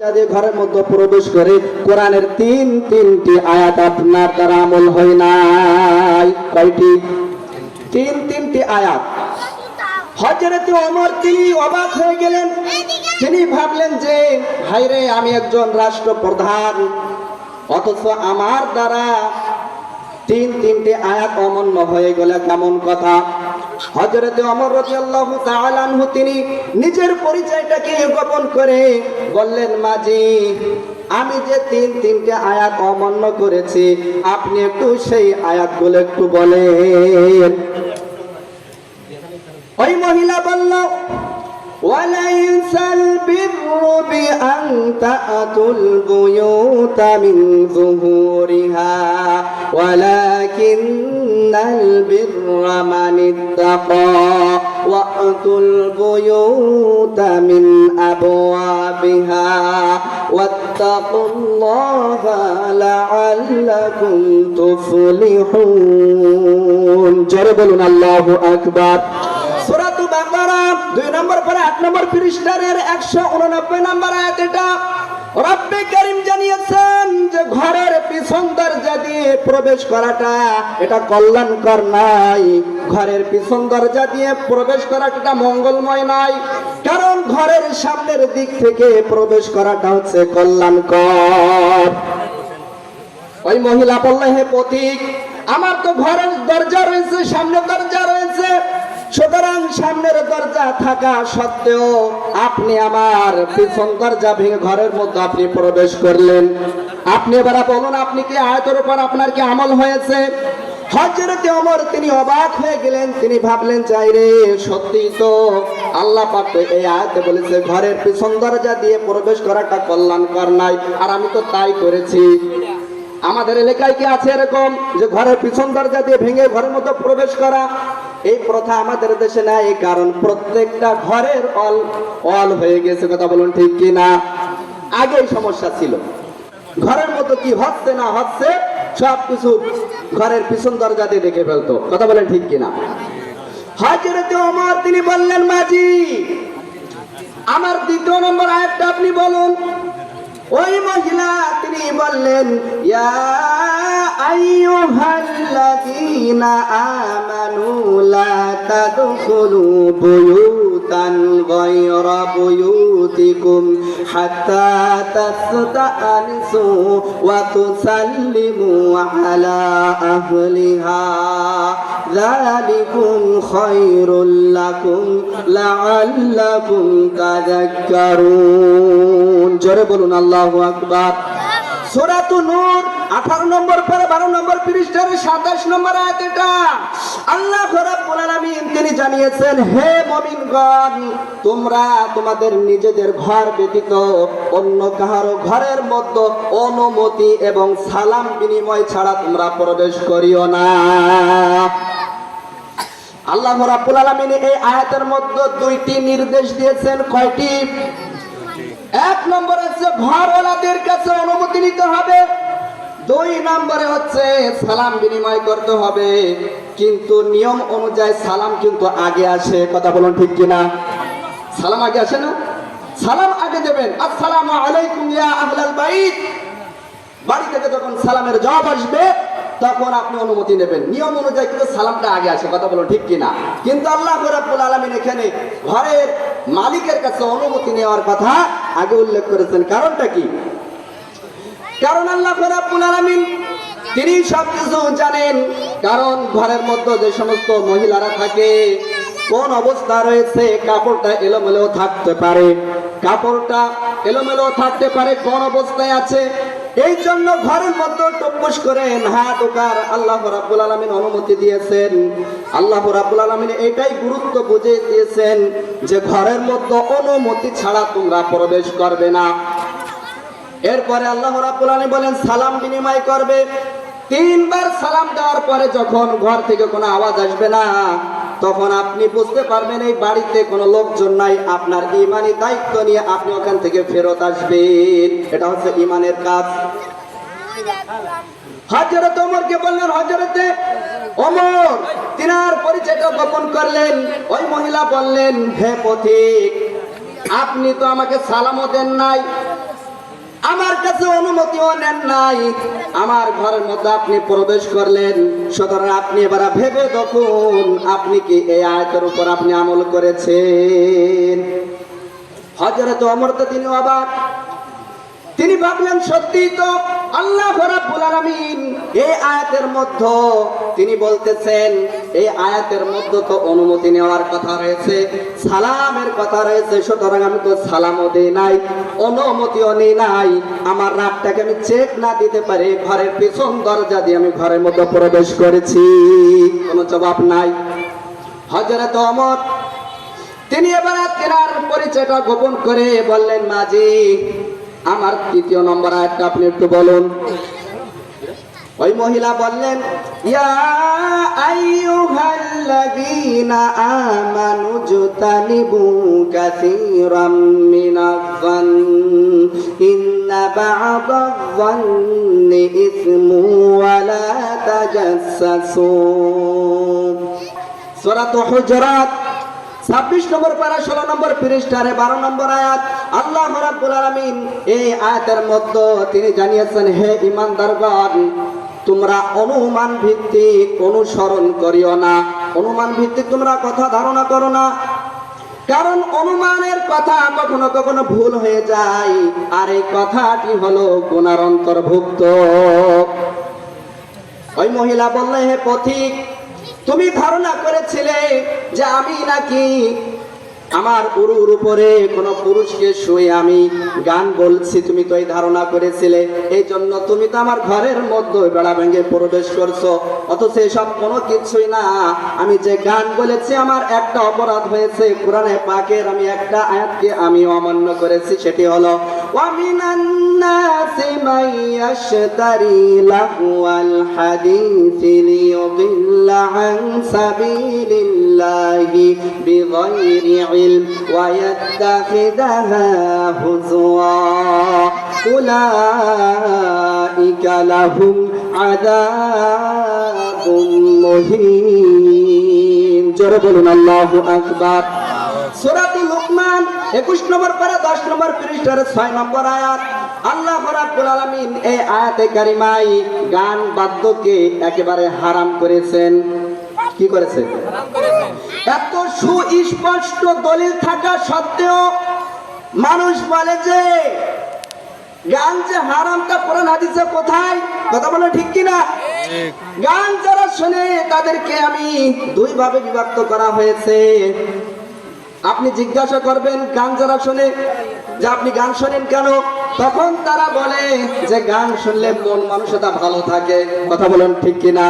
ঘরের মধ্যে প্রবেশ করে কোরআনের তিনটি আয়াত আপনার দ্বারা আমল হয় নাই। কয়টি? তিনটি আয়াত। হযরত ওমর তিনি অবাক হয়ে গেলেন। তিনি ভাবলেন যে হায়রে, আমি একজন রাষ্ট্রপ্রধান, অথচ আমার দ্বারা তিনটি আয়াত অমান্য হয়ে গেল, কেমন কথা। হযরত ওমর রাদিয়াল্লাহু তাআলা আনহু তিনি নিজের পরিচয়টাকে গোপন করে বললেন, মাজি, আমি যে তিনটে আয়াত অমান্য করেছি, আপনি একটু সেই আয়াতগুলো একটু বলেন। ওই মহিলা বলল, ওয়ালাইসাল বিররু বিআন তা'তুল বুয়ুতা মিন যুহুরিহা ওয়ালাকিন্নাল বিররা মান ইত্তাকা ওয়া'তুল বুয়ুতা মিন আবওয়াবিহা ওয়াত্তাকুল্লাহা লা'আল্লাকুম তুফলিহুন। জোরে বলুন আল্লাহু আকবার। সূরাতুল বাকারা 2 নম্বর পরে 8 নম্বর পৃষ্ঠার 189 নম্বর আয়াত। এটা রব্বে কারীম জানিয়েছেন যে ঘরের পিছন দরজা দিয়ে প্রবেশ করাটা এটা কল্যাণকর নাই। ঘরের পিছন দরজা দিয়ে প্রবেশ করাটা মঙ্গলময় নাই, কারণ ঘরের সামনের দিক থেকে প্রবেশ করাটা হচ্ছে কল্যাণকর। ওই মহিলা বলল, হে পথিক, আমার তো ঘরের দরজা রয়েছে, সামনের দরজা রয়েছে, সুতরাং সামনের দরজা থাকা সত্ত্বেও আপনি আমার পিছন দরজা ভেঙে ঘরের মধ্যে আপনি প্রবেশ করলেন। আপনি এবার বলুন, আপনি কি আয়াতের উপর আপনার কি আমল হয়েছে? হযরত ওমর তিনি অবাক হয়ে গেলেন। তিনি ভাবলেন, চাই রে, সত্যি তো আল্লাহ পাক এই আয়াতে বলেছে ঘরের পিছন দরজা দিয়ে প্রবেশ করাটা কল্যাণকর নাই, আর আমি তো তাই করেছি। আমাদের এলাকায় কি আছে এরকম যে ঘরের পিছন দরজা দিয়ে ভেঙে ঘরের মধ্যে প্রবেশ করা? এই প্রথা আমাদের দেশে নাই, কারণ প্রত্যেকটা ঘরের অল হয়ে গেছে। কথা বলুন ঠিক কি না? আগে এই সমস্যা ছিল, ঘরের মধ্যে কি হচ্ছে না হচ্ছে সবকিছু ঘরের পিছন দরজা দিয়ে দেখে ফেলতো। কথা বলেন ঠিক কি না? হযরত ওমর তিনি বললেন, মাজি, আমার 2 নম্বর আয়াতটা আপনি বলুন। ওই মহিলা তিনি বললেন, ইয়া আইয়ুহাল্লাযীনা আমানু লা তাদখুলু বুয়ুতান গায়রা বুয়ুতিকুম হাত্তা তাসতানিসু ওয়া তুসাল্লিমু আলা আহলিহা যালিকুম খায়রুল লাকুম লাআল্লাকুম তাযাক্কারুন। জোরে বলুন আল্লাহু আকবার। সূরাতুন নূর 18 নম্বর পরে 12 নম্বর পৃষ্ঠার 27 নম্বর আয়াত। এটা আল্লাহ রাব্বুল আলামিন তিনি জানিয়েছেন, হে মুমিনগণ, তোমরা তোমাদের নিজেদের ঘর ব্যতীত অন্য কারো ঘরের মধ্যে অনুমতি এবং সালাম বিনিময় ছাড়া তোমরা প্রবেশ করিও না। আল্লাহ রাব্বুল আলামিন এই আয়াতের মধ্যে 2টি নির্দেশ দিয়েছেন। কয়টি? 1 নম্বরে হচ্ছে ঘরওয়ালাদের কাছে অনুমতি নিতে হবে, 2 নম্বরে হচ্ছে সালাম বিনিময় করতে হবে, কিন্তু নিয়ম অনুযায়ী সালাম কিন্তু আগে আসে। কথা বলুন ঠিক কিনা? সালাম আগে আসে না? সালাম আগে দেবেন, আসসালামু আলাইকুম ইয়া আহলাল বাইত। বাড়ি থেকে যখন সালামের জবাব আসবে তখন আপনি অনুমতি নেবেন। নিয়ম অনুযায়ী কিন্তু সালামটা আগে আসে। কথা বলুন ঠিক কিনা? কিন্তু আল্লাহ রাব্বুল আলামিন এখানে ঘরের মালিকের কাছে অনুমতি নেওয়ার কথা আগে উল্লেখ করেছেন। কারণটা কি? কারণ আল্লাহ রাব্বুল আলামিন তিনি সবকিছু জানেন। কারণ ঘরের মধ্যে যে সমস্ত মহিলারা থাকে, কোন অবস্থা রয়েছে, কাপড়টা এলোমেলো থাকতে পারে, কাপড়টা এলোমেলো থাকতে পারে, কোন অবস্থায় আছে, এই জন্য ঘরের মধ্যে টপস করে না ঢোকার আল্লাহ রাব্বুল আলামিন অনুমতি দিয়েছেন। আল্লাহ রাব্বুল আলামিন এটাই গুরুত্ব বুঝিয়ে দিয়েছেন যে ঘরের মধ্যে অনুমতি ছাড়া তোমরা প্রবেশ করবে না। এরপরে আল্লাহ রাব্বুল আলামিন বলেন সালাম বিনিময় করবে। 3 বার সালাম দেওয়ার পরে যখন ঘর থেকে কোনো আওয়াজ আসবে না, তখন আপনি বুঝতে পারবেন এই বাড়িতে কোনো লোকজন নাই। আপনার ঈমানি দায়িত্ব নিয়ে আপনি ওখান থেকে ফেরত আসবেন। এটা হচ্ছে ঈমানের কাজ। হযরত ওমরকে বললেন, হযরতে ওমর তিনার পরিচয়টা গোপন করলেন। ওই মহিলা বললেন, হে পথিক, আপনি তো আমাকে সালামও দেন নাই, আমার কাছে অনুমতিও নেন নাই, আমার ঘরের মধ্যে আপনি প্রবেশ করলেন। সুতরাং আপনি এবার ভেবে দেখুন আপনি কি এই আয়াতের উপর আপনি আমল করেছেন। হযরত ওমর তো তিনি অবাক, তিনি ভাবলেন সত্যি তো আল্লাহ রাব্বুল আলামিন এই আয়াতের মধ্যে তিনি বলতেছেন, এই আয়াতের মধ্যে তো অনুমতি নেওয়ার কথা রয়েছে, সালামের কথা রয়েছে। সুতরাং আমি তো সালামও দেই নাই, অনুমতিও নেই নাই। আমার রাতটাকে আমি চেক না দিতে পারি ঘরের পিছন দরজা দিয়ে আমি ঘরের মধ্যে প্রবেশ করেছি, কোনো জবাব নাই। হযরত ওমর তিনি এবার তেনার পরিচয়টা গোপন করে বললেন, মাঝি আমার 3 নম্বর আয়াতটা আপনি একটু বলুন। ওই মহিলা বললেন, ইয়া আইয়ুহাল্লাযীনা আমানু জুতানিবু কাসীরাম মিনায-যন্নি ইন্না বা'দায-যন্নি ইসমু ওয়া লা তাজাসসু। সূরাতুল হুজুরাত 26 নম্বর পারা 16 নম্বর পৃষ্ঠার 12 নম্বর আয়াত। আল্লাহ রাব্বুল আলামিন এই আয়াতের মধ্যে তিনি জানিয়েছেন, হে ঈমানদারগণ, তোমরা অনুমান ভিত্তিক অনুসরণ করিও না, অনুমান ভিত্তিক তোমরা কথা ধারণা করো না। কারণ অনুমানের কথা কখনো কখনো ভুল হয়ে যায়, আর এই কথাটি হলো গুনার অন্তর্ভুক্ত। ওই মহিলা বললে, হে পথিক, তুমি ধারণা করেছিলে যে আমি নাকি আমার উরুর উপরে কোন পুরুষকে শুয়ে আমি গান বলছি, তুমি তো এই ধারণা করেছিলে, এই জন্য তুমি তো আমার ঘরের মধ্যে বেড়া ভেঙে প্রবেশ করছো। অথচ এসব কোনো কিছুই না, আমি যে গান বলেছি আমার একটা অপরাধ হয়েছে, কোরআনে পাকের আমি একটা আয়াতকে আমি অমান্য করেছি, সেটি হলো ওয়ামিনান নাসি মাইয়াশতারি লাহওয়াল হাদিসি লিয়ুদিল্লা আন সাবিলিল্লাহি বিগাইরি ইলম ওয়া ইয়াত্তাখিযাহা হুজওয়া উলাইকা লাহুম আযাবুম মুহিন। জোরে বলুন আল্লাহু আকবার। সূরাতুল লুকমান 21 নম্বর পারা 10 নম্বর পৃষ্ঠার 6 নম্বর আয়াত। আল্লাহ রাব্বুল আলামিন এই আয়াতে কারিমায় গান বাদ্যকে একেবারে হারাম করেছেন। কি করেছে? এত সুস্পষ্ট দলিল থাকা সত্ত্বেও মানুষ বলে যে গান যে হারাম, তা কোরআন হাদিসে কোথায়? কথা বলে ঠিক কিনা? গান যারা শোনে তাদেরকে আমি দুই ভাবে বিভক্ত করা হয়েছে। আপনি জিজ্ঞাসা করবেন গান যারা শোনে যে আপনি গান শোনেন কেন, তখন তারা বলে যে গান শুনলে মন মানসিকতা ভালো থাকে। কথা বলেন ঠিক কিনা?